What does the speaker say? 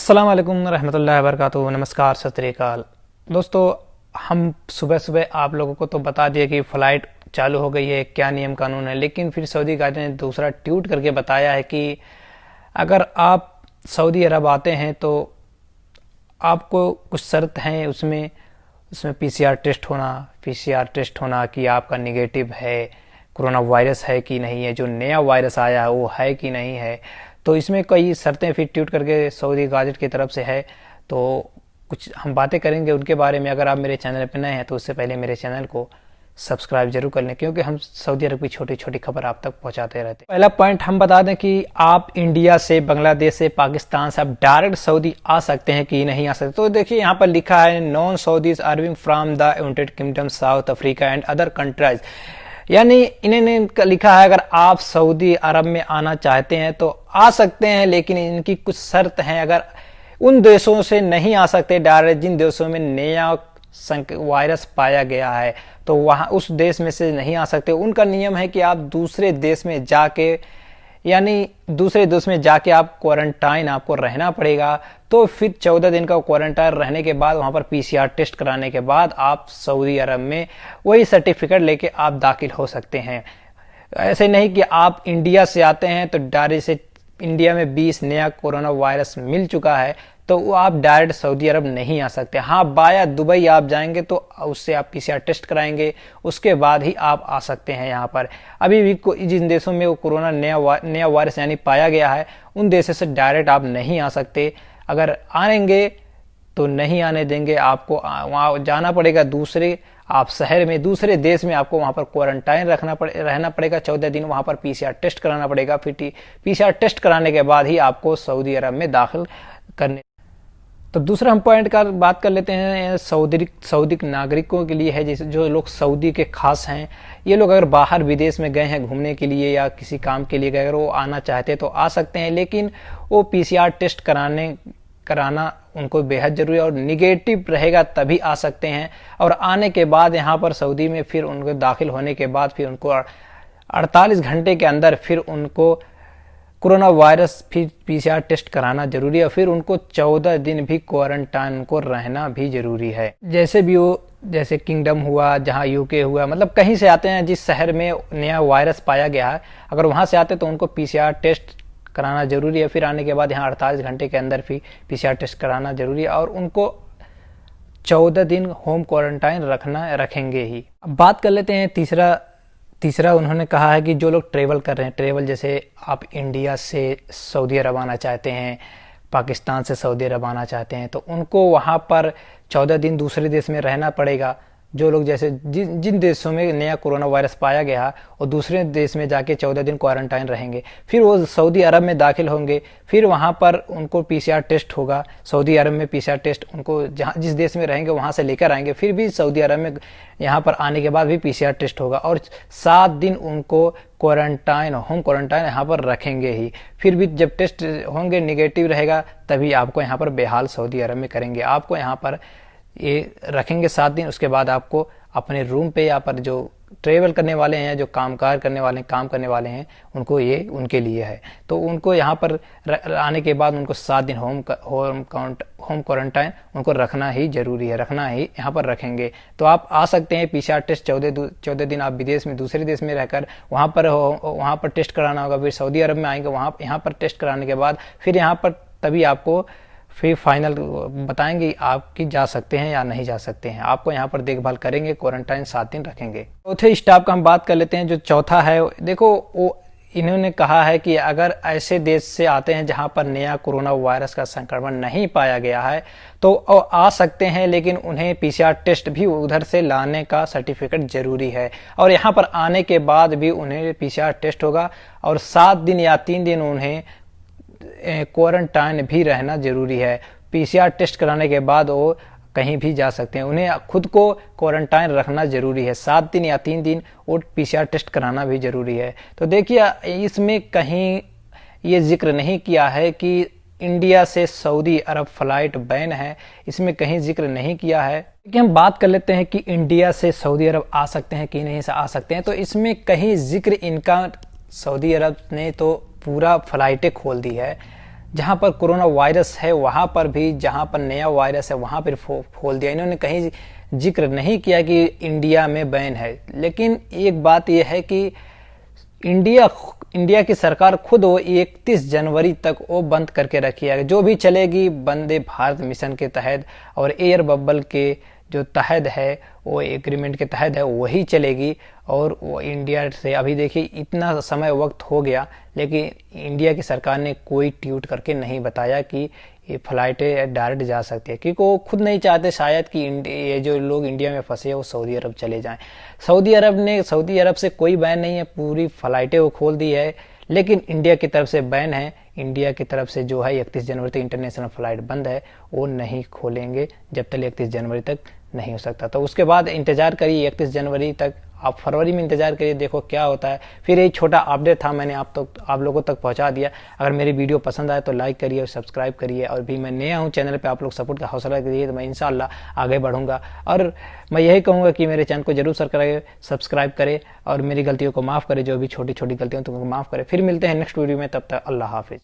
अस्सलाम वालेकुम रहमतुल्लाहि व बरकातुहू। नमस्कार, सत श्री अकाल। दोस्तों, हम सुबह सुबह आप लोगों को तो बता दिए कि फ़्लाइट चालू हो गई है, क्या नियम कानून है, लेकिन फिर सऊदी गार्ड ने दूसरा ट्वीट करके बताया है कि अगर आप सऊदी अरब आते हैं तो आपको कुछ शर्त हैं। उसमें उसमें पीसीआर टेस्ट होना कि आपका निगेटिव है, कोरोना वायरस है कि नहीं है, जो नया वायरस आया है वो है कि नहीं है। तो इसमें कई शर्तें फिर ट्वीट करके सऊदी गाजेट की तरफ से है। तो कुछ हम बातें करेंगे उनके बारे में। अगर आप मेरे चैनल पर नए हैं तो उससे पहले मेरे चैनल को सब्सक्राइब जरूर कर लें, क्योंकि हम सऊदी अरब की छोटी छोटी खबर आप तक पहुंचाते रहते हैं। पहला पॉइंट हम बता दें कि आप इंडिया से, बांग्लादेश से, पाकिस्तान से आप डायरेक्ट सऊदी आ सकते हैं कि नहीं आ सकते। तो देखिए यहाँ पर लिखा है non Saudis arriving from the United Kingdom, South Africa and other countries. यानी इन्होंने लिखा है अगर आप सऊदी अरब में आना चाहते हैं तो आ सकते हैं, लेकिन इनकी कुछ शर्त हैं। अगर उन देशों से नहीं आ सकते डायरेक्ट जिन देशों में नया वायरस पाया गया है, तो वहां उस देश में से नहीं आ सकते। उनका नियम है कि आप दूसरे देश में जाके, यानी दूसरे देश में जाके आप क्वारंटाइन आपको रहना पड़ेगा। तो फिर 14 दिन का क्वारंटाइन रहने के बाद वहां पर पीसीआर टेस्ट कराने के बाद आप सऊदी अरब में वही सर्टिफिकेट लेके आप दाखिल हो सकते हैं। ऐसे नहीं कि आप इंडिया से आते हैं तो डायरेक्ट से इंडिया में 20 नया कोरोना वायरस मिल चुका है तो वो आप डायरेक्ट सऊदी अरब नहीं आ सकते। हाँ, बाया दुबई आप जाएंगे तो उससे आप पीसीआर टेस्ट कराएंगे, उसके बाद ही आप आ सकते हैं यहाँ पर। अभी भी जिन देशों में वो कोरोना नया वायरस यानी पाया गया है, उन देशों से डायरेक्ट आप नहीं आ सकते। अगर आएंगे तो नहीं आने देंगे, आपको वहाँ जाना पड़ेगा दूसरे आप शहर में, दूसरे देश में आपको वहाँ पर क्वारंटाइन रहना पड़ेगा 14 दिन। वहाँ पर पीसीआर टेस्ट कराना पड़ेगा। फिर पीसीआर टेस्ट कराने के बाद ही आपको सऊदी अरब में दाखिल करने। तो दूसरा हम पॉइंट का बात कर लेते हैं सऊदी नागरिकों के लिए है, जैसे जो लोग सऊदी के खास हैं। ये लोग अगर बाहर विदेश में गए हैं घूमने के लिए या किसी काम के लिए गए, अगर वो आना चाहते तो आ सकते हैं, लेकिन वो पीसीआर टेस्ट कराना उनको बेहद जरूरी है और निगेटिव रहेगा तभी आ सकते हैं। और आने के बाद यहाँ पर सऊदी में फिर उनको दाखिल होने के बाद फिर उनको 48 घंटे के अंदर फिर उनको कोरोना वायरस फिर पीसीआर टेस्ट कराना जरूरी है। फिर उनको 14 दिन भी क्वारंटाइन को रहना भी जरूरी है। जैसे भी वो, जैसे किंगडम हुआ, जहाँ यूके हुआ, मतलब कहीं से आते हैं जिस शहर में नया वायरस पाया गया है, अगर वहां से आते तो उनको पीसीआर टेस्ट कराना जरूरी है। फिर आने के बाद यहाँ 48 घंटे के अंदर फिर पीसीआर टेस्ट कराना जरूरी है और उनको 14 दिन होम क्वारंटाइन रखेंगे ही। अब बात कर लेते हैं तीसरा उन्होंने कहा है कि जो लोग ट्रेवल कर रहे हैं, ट्रेवल जैसे आप इंडिया से सऊदी अरब आना चाहते हैं, पाकिस्तान से सऊदी अरब आना चाहते हैं, तो उनको वहाँ पर 14 दिन दूसरे देश में रहना पड़ेगा। जो लोग जैसे जिन देशों में नया कोरोना वायरस पाया गया और दूसरे देश में जाके 14 दिन क्वारंटाइन रहेंगे, फिर वो सऊदी अरब में दाखिल होंगे। फिर वहाँ पर उनको पीसीआर टेस्ट होगा। सऊदी अरब में पीसीआर टेस्ट उनको जहाँ जिस देश में रहेंगे वहाँ से लेकर आएंगे। फिर भी सऊदी अरब में यहाँ पर आने के बाद भी पीसीआर टेस्ट होगा और 7 दिन उनको क्वारंटाइन, होम क्वारंटाइन यहाँ पर रखेंगे ही। फिर भी जब टेस्ट होंगे निगेटिव रहेगा तभी आपको यहाँ पर बेहाल सऊदी अरब में करेंगे। आपको यहाँ पर ये रखेंगे 7 दिन। उसके बाद आपको अपने रूम पे, यहाँ पर जो ट्रेवल करने वाले हैं, जो काम करने वाले हैं, उनको ये उनके लिए है। तो उनको यहाँ पर आने के बाद उनको 7 दिन होम क्वारंटाइन उनको रखना ही जरूरी है, रखना ही यहाँ पर रखेंगे। तो आप आ सकते हैं। पीसीआर टेस्ट 14 दिन आप विदेश में, दूसरे देश में रहकर वहाँ पर टेस्ट कराना होगा। फिर सऊदी अरब में आएंगे, यहाँ पर टेस्ट कराने के बाद फिर यहाँ पर तभी आपको फिर फाइनल बताएंगे आप कि जा सकते हैं या नहीं जा सकते हैं। आपको यहाँ पर देखभाल करेंगे, क्वारंटाइन 7 दिन रखेंगे। चौथे स्टाफ का हम बात कर लेते हैं। जो चौथा है, देखो वो इन्होंने कहा है कि अगर ऐसे देश से आते हैं जहां पर नया कोरोना वायरस का संक्रमण नहीं पाया गया है तो आ सकते हैं, लेकिन उन्हें पीसीआर टेस्ट भी उधर से लाने का सर्टिफिकेट जरूरी है। और यहाँ पर आने के बाद भी उन्हें पीसीआर टेस्ट होगा और 7 दिन या 3 दिन उन्हें क्वारंटाइन भी रहना जरूरी है। पीसीआर टेस्ट कराने के बाद वो कहीं भी जा सकते हैं। उन्हें खुद को क्वारंटाइन रखना जरूरी है। 7 दिन या 3 दिन और पीसीआर टेस्ट कराना भी जरूरी है। तो देखिए, इसमें कहीं ये जिक्र नहीं किया है कि इंडिया से सऊदी अरब फ्लाइट बैन है, इसमें कहीं जिक्र नहीं किया है। कि हम बात कर लेते हैं कि इंडिया से सऊदी अरब आ सकते हैं कि नहीं से आ सकते हैं, तो इसमें कहीं जिक्र इनका, सऊदी अरब ने तो पूरा फ्लाइटें खोल दी है। जहां पर कोरोना वायरस है वहां पर भी, जहां पर नया वायरस है वहां पर खोल दिया। इन्होंने कहीं जिक्र नहीं किया कि इंडिया में बैन है। लेकिन एक बात यह है कि इंडिया की सरकार खुद वो 31 जनवरी तक वो बंद करके रखी है। जो भी चलेगी वंदे भारत मिशन के तहत और एयर बबल के जो तहत है, वो एग्रीमेंट के तहत है, वही चलेगी। और वो इंडिया से अभी देखिए इतना समय वक्त हो गया, लेकिन इंडिया की सरकार ने कोई ट्वीट करके नहीं बताया कि ये फ्लाइटें डायरेक्ट जा सकती है, क्योंकि वो खुद नहीं चाहते शायद कि ये जो लोग इंडिया में फंसे हैं वो सऊदी अरब चले जाएं। सऊदी अरब से कोई बैन नहीं है, पूरी फ्लाइटें वो खोल दी है। लेकिन इंडिया की तरफ से बैन है। इंडिया की तरफ से जो है 31 जनवरी तक इंटरनेशनल फ्लाइट बंद है, वो नहीं खोलेंगे जब तक 31 जनवरी तक नहीं हो सकता। तो उसके बाद इंतजार करिए 31 जनवरी तक, आप फरवरी में इंतजार करिए, देखो क्या होता है। फिर एक छोटा अपडेट था, मैंने आप लोगों तक पहुंचा दिया। अगर मेरी वीडियो पसंद आए तो लाइक करिए और सब्सक्राइब करिए। और भी मैं नया हूं चैनल पे, आप लोग सपोर्ट का हौसला करिए तो मैं इंशाल्लाह आगे बढ़ूंगा। और मैं यही कहूँगा कि मेरे चैनल को जरूर सब्सक्राइब करें और मेरी गलतियों को माफ़ करें, जो भी छोटी छोटी गलतियों तो उनको माफ़ करें। फिर मिलते हैं नेक्स्ट वीडियो में, तब तक अल्लाह हाफिज़।